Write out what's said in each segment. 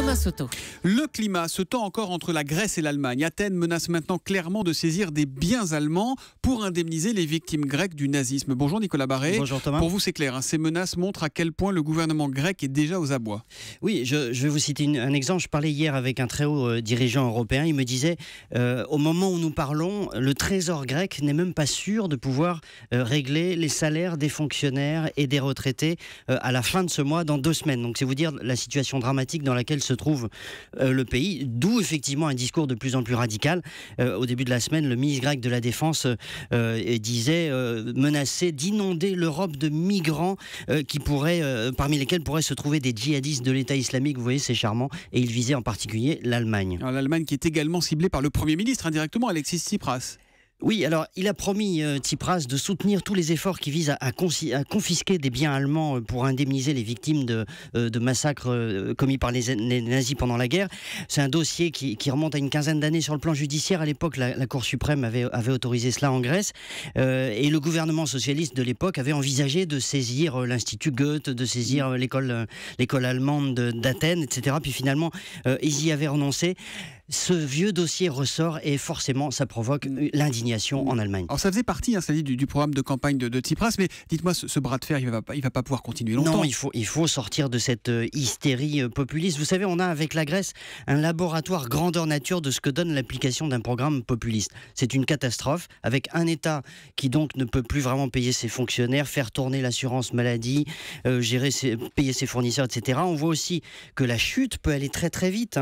Thomas Soto. Le climat se tend encore entre la Grèce et l'Allemagne. Athènes menace maintenant clairement de saisir des biens allemands pour indemniser les victimes grecques du nazisme. Bonjour Nicolas Barré. Bonjour Thomas. Pour vous c'est clair, ces menaces montrent à quel point le gouvernement grec est déjà aux abois. Oui, je vais vous citer un exemple. Je parlais hier avec un très haut dirigeant européen. Il me disait, au moment où nous parlons, le trésor grec n'est même pas sûr de pouvoir régler les salaires des fonctionnaires et des retraités à la fin de ce mois, dans 2 semaines. Donc c'est vous dire la situation dramatique dans laquelle se trouve le pays, d'où effectivement un discours de plus en plus radical. Au début de la semaine, le ministre grec de la Défense disait menacer d'inonder l'Europe de migrants qui pourraient, parmi lesquels pourraient se trouver des djihadistes de l'État islamique. Vous voyez, c'est charmant. Et il visait en particulier l'Allemagne. Alors, l'Allemagne qui est également ciblée par le Premier ministre indirectement, Alexis Tsipras. Oui, alors il a promis, Tsipras, de soutenir tous les efforts qui visent à confisquer des biens allemands pour indemniser les victimes de massacres commis par les nazis pendant la guerre. C'est un dossier qui remonte à une quinzaine d'années sur le plan judiciaire. À l'époque, la Cour suprême avait autorisé cela en Grèce. Et le gouvernement socialiste de l'époque avait envisagé de saisir l'Institut Goethe, de saisir l'école allemande d'Athènes, etc. Puis finalement, ils y avaient renoncé. Ce vieux dossier ressort et forcément, ça provoque l'indignation en Allemagne. Alors ça faisait partie, ça dit, du programme de campagne de Tsipras, mais dites-moi, ce bras de fer, il va pas pouvoir continuer longtemps. Non, il faut sortir de cette hystérie populiste. Vous savez, on a avec la Grèce un laboratoire grandeur nature de ce que donne l'application d'un programme populiste. C'est une catastrophe, avec un État qui donc ne peut plus vraiment payer ses fonctionnaires, faire tourner l'assurance maladie, payer ses fournisseurs, etc. On voit aussi que la chute peut aller très très vite.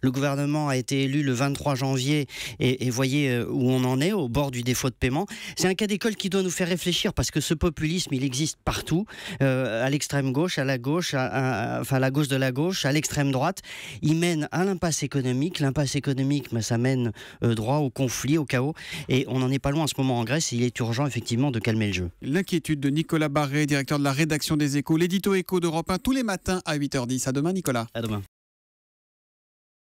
Le gouvernement a été élu le 23 janvier et voyez où on en est, au bord du défaut de paiement. C'est un cas d'école qui doit nous faire réfléchir parce que ce populisme, il existe partout, à l'extrême gauche, à la gauche, à la gauche de la gauche, à l'extrême droite. Il mène à l'impasse économique. L'impasse économique, ça mène droit au conflit, au chaos. Et on n'en est pas loin en ce moment en Grèce. Et il est urgent effectivement de calmer le jeu. L'inquiétude de Nicolas Barré, directeur de la rédaction des Échos, l'édito Écho d'Europe 1, tous les matins à 8h10. À demain Nicolas. À demain.